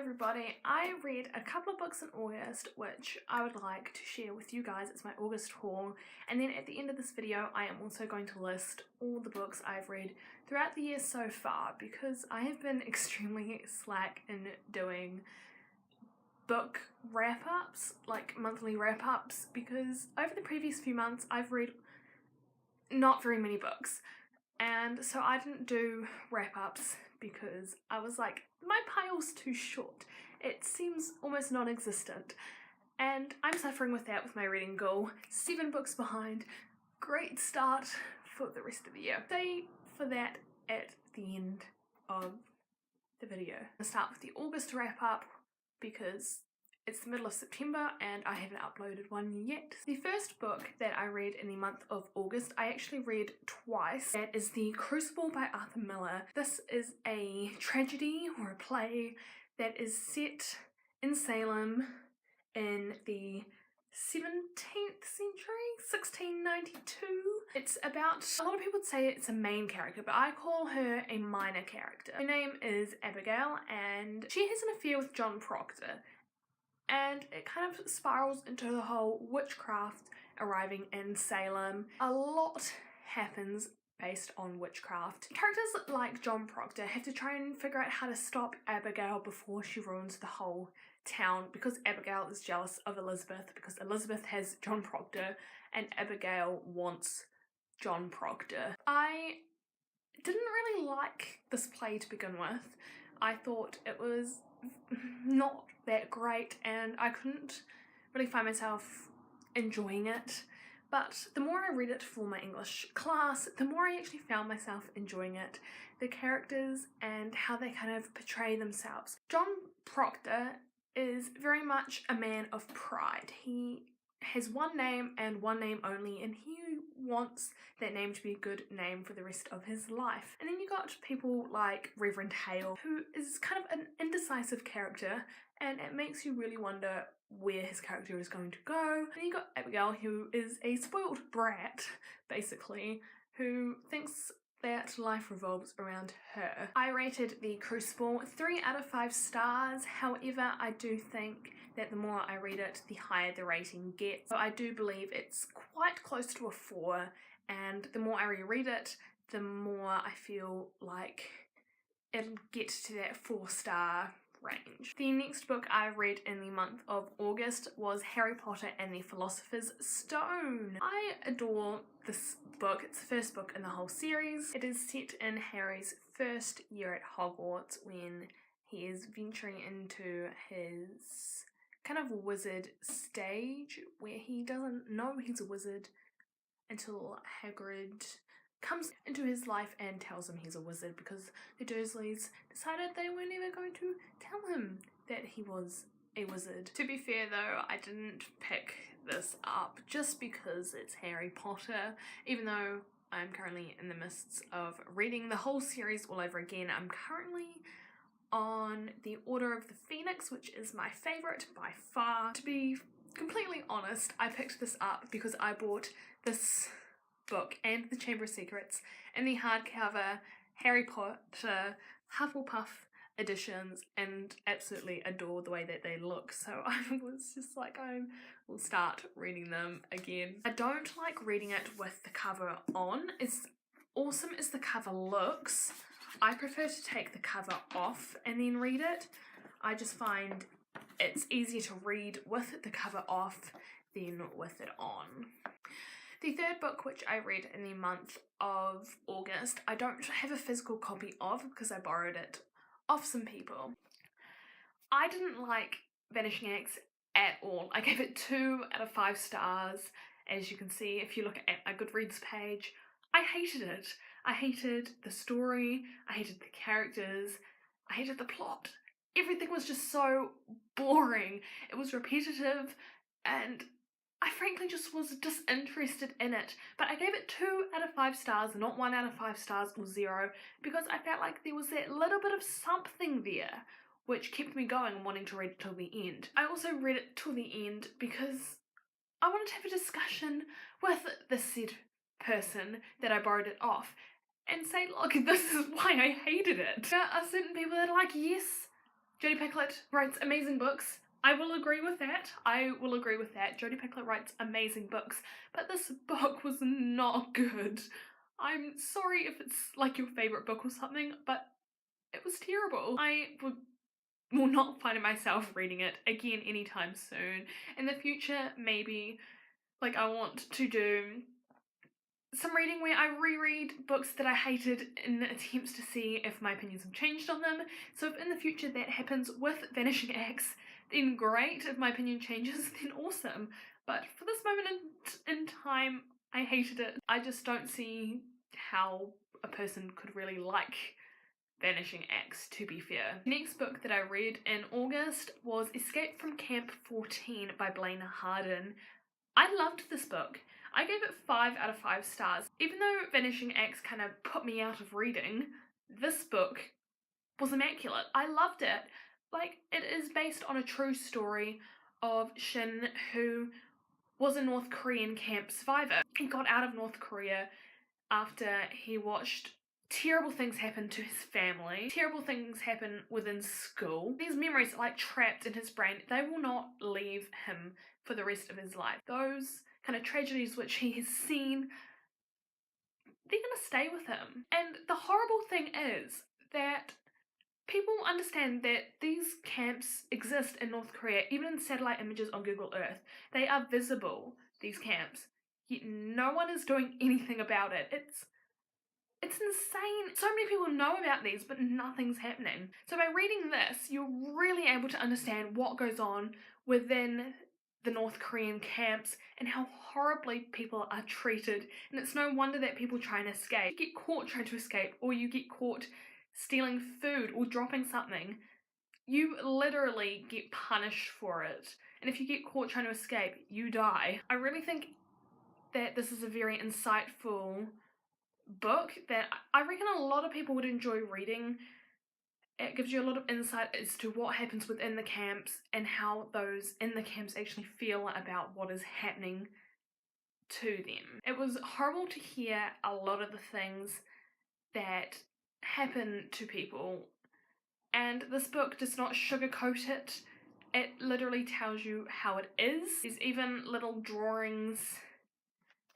everybody, I read a couple of books in August which I would like to share with you guys. It's my August haul, and then at the end of this video I am also going to list all the books I've read throughout the year so far, because I have been extremely slack in doing book wrap-ups, like monthly wrap-ups, because over the previous few months I've read not very many books, and so I didn't do wrap-ups because I was like, my pile's too short. It seems almost non-existent, and I'm suffering with that with my reading goal. 7 books behind. Great start for the rest of the year. Stay for that at the end of the video. I'll start with the August wrap-up because it's the middle of September and I haven't uploaded one yet. The first book that I read in the month of August, I actually read twice. That is The Crucible by Arthur Miller. This is a tragedy or a play that is set in Salem in the 17th century, 1692. It's about, a lot of people would say it's a main character, but I call her a minor character. Her name is Abigail and she has an affair with John Proctor. And it kind of spirals into the whole witchcraft arriving in Salem. A lot happens based on witchcraft. Characters like John Proctor have to try and figure out how to stop Abigail before she ruins the whole town, because Abigail is jealous of Elizabeth, because Elizabeth has John Proctor and Abigail wants John Proctor. I didn't really like this play to begin with. I thought it was not that great and I couldn't really find myself enjoying it, but the more I read it for my English class, the more I actually found myself enjoying it. The characters and how they kind of portray themselves. John Proctor is very much a man of pride. He has one name and one name only, and he wants that name to be a good name for the rest of his life. And then you got people like Reverend Hale, who is kind of an indecisive character, and it makes you really wonder where his character is going to go. And you got Abigail, who is a spoiled brat, basically, who thinks that life revolves around her. I rated The Crucible 3 out of 5 stars. However, I do think that the more I read it, the higher the rating gets. So I do believe it's quite close to a 4, and the more I reread it, the more I feel like it'll get to that 4-star range. The next book I read in the month of August was Harry Potter and the Philosopher's Stone. I adore this book. It's the first book in the whole series. It is set in Harry's first year at Hogwarts when he is venturing into his kind of wizard stage, where he doesn't know he's a wizard until Hagrid comes into his life and tells him he's a wizard, because the Dursleys decided they were never going to tell him that he was a wizard. To be fair though, I didn't pick this up just because it's Harry Potter, even though I'm currently in the midst of reading the whole series all over again. I'm currently on The Order of the Phoenix, which is my favourite by far. To be completely honest, I picked this up because I bought this book and The Chamber of Secrets in the hardcover Harry Potter Hufflepuff editions and absolutely adore the way that they look, so I was just like, I will start reading them again. I don't like reading it with the cover on. As awesome as the cover looks, I prefer to take the cover off and then read it. I just find it's easier to read with the cover off than with it on. The third book which I read in the month of August, I don't have a physical copy of because I borrowed it off some people. I didn't like Vanishing Acts at all. I gave it 2 out of 5 stars. As you can see if you look at my Goodreads page, I hated it. I hated the story, I hated the characters, I hated the plot. Everything was just so boring. It was repetitive and I frankly just was disinterested in it, but I gave it 2 out of 5 stars, not 1 out of 5 stars or 0, because I felt like there was that little bit of something there which kept me going and wanting to read it till the end. I also read it till the end because I wanted to have a discussion with the said person that I borrowed it off and say, look, this is why I hated it. There are certain people that are like, yes, Jodi Picoult writes amazing books. I will agree with that. Jodi Picoult writes amazing books, but this book was not good. I'm sorry if it's like your favourite book or something, but it was terrible. I will not find myself reading it again anytime soon. In the future, maybe, like, I want to do some reading where I reread books that I hated in attempts to see if my opinions have changed on them. So if in the future that happens with Vanishing Axe, then great. If my opinion changes, then awesome. But for this moment in time, I hated it. I just don't see how a person could really like Vanishing Axe, to be fair. The next book that I read in August was Escape from Camp 14 by Blaine Harden. I loved this book. I gave it 5 out of 5 stars. Even though Vanishing Axe kind of put me out of reading, this book was immaculate. I loved it. Like, it is based on a true story of Shin, who was a North Korean camp survivor. He got out of North Korea after he watched terrible things happen to his family, terrible things happen within school. These memories are like trapped in his brain. They will not leave him for the rest of his life. Those kind of tragedies which he has seen, they're gonna stay with him. And the horrible thing is that people understand that these camps exist in North Korea, even in satellite images on Google Earth. They are visible, these camps, yet no one is doing anything about it. It's insane. So many people know about these, but nothing's happening. So by reading this, you're really able to understand what goes on within the North Korean camps and how horribly people are treated. And it's no wonder that people try and escape. You get caught trying to escape, or you get caught stealing food or dropping something. You literally get punished for it. And if you get caught trying to escape, you die. I really think that this is a very insightful book that I reckon a lot of people would enjoy reading. It gives you a lot of insight as to what happens within the camps and how those in the camps actually feel about what is happening to them. It was horrible to hear a lot of the things that happen to people, and this book does not sugarcoat it. It literally tells you how it is. There's even little drawings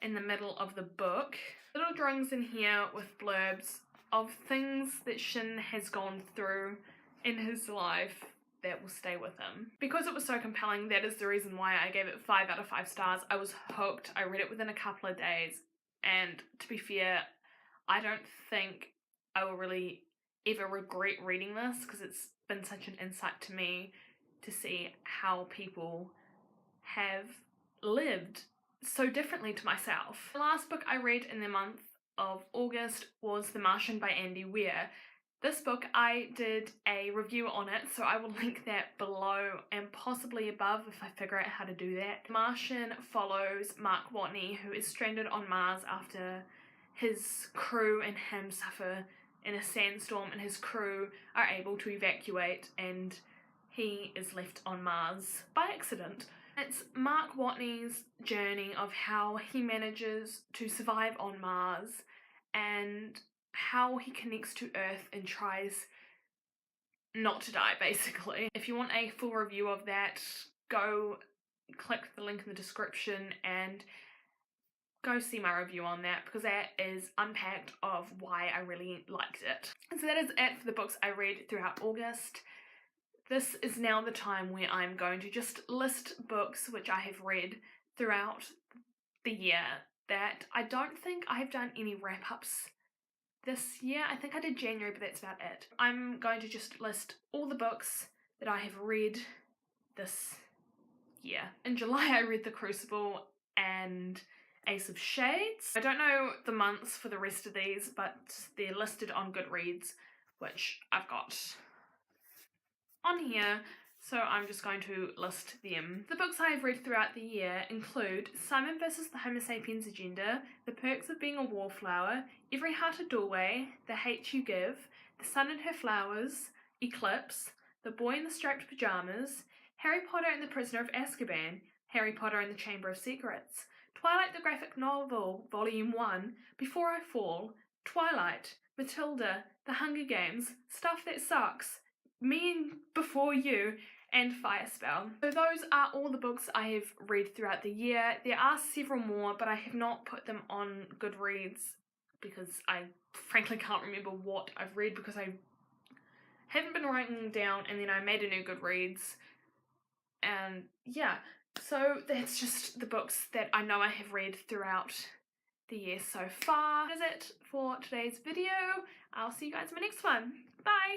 in the middle of the book. Little drawings in here with blurbs of things that Shin has gone through in his life that will stay with him. Because it was so compelling, that is the reason why I gave it 5 out of 5 stars. I was hooked. I read it within a couple of days, and to be fair, I don't think I will really ever regret reading this, because it's been such an insight to me to see how people have lived so differently to myself. The last book I read in the month of August was The Martian by Andy Weir. This book, I did a review on it, so I will link that below and possibly above if I figure out how to do that. Martian follows Mark Watney, who is stranded on Mars after his crew and him suffer in a sandstorm, and his crew are able to evacuate and he is left on Mars by accident. It's Mark Watney's journey of how he manages to survive on Mars and how he connects to Earth and tries not to die, basically. If you want a full review of that, go click the link in the description and go see my review on that, because that is unpacked of why I really liked it. And so that is it for the books I read throughout August. This is now the time where I'm going to just list books which I have read throughout the year that I don't think I have done any wrap-ups this year. I think I did January, but that's about it. I'm going to just list all the books that I have read this year. In July I read The Crucible and Ace of Shades. I don't know the months for the rest of these, but they're listed on Goodreads, which I've got on here, so I'm just going to list them. The books I have read throughout the year include Simon vs. the Homo Sapiens Agenda, The Perks of Being a Wallflower, Every Heart a Doorway, The Hate You Give, The Sun and Her Flowers, Eclipse, The Boy in the Striped Pyjamas, Harry Potter and the Prisoner of Azkaban, Harry Potter and the Chamber of Secrets, Twilight the Graphic Novel, Volume 1, Before I Fall, Twilight, Matilda, The Hunger Games, Stuff That Sucks, Me and Before You, and Fire Spell. So those are all the books I have read throughout the year. There are several more, but I have not put them on Goodreads because I frankly can't remember what I've read because I haven't been writing them down, and then I made a new Goodreads, and yeah, so that's just the books that I know I have read throughout the year so far. That is it for today's video. I'll see you guys in my next one. Bye!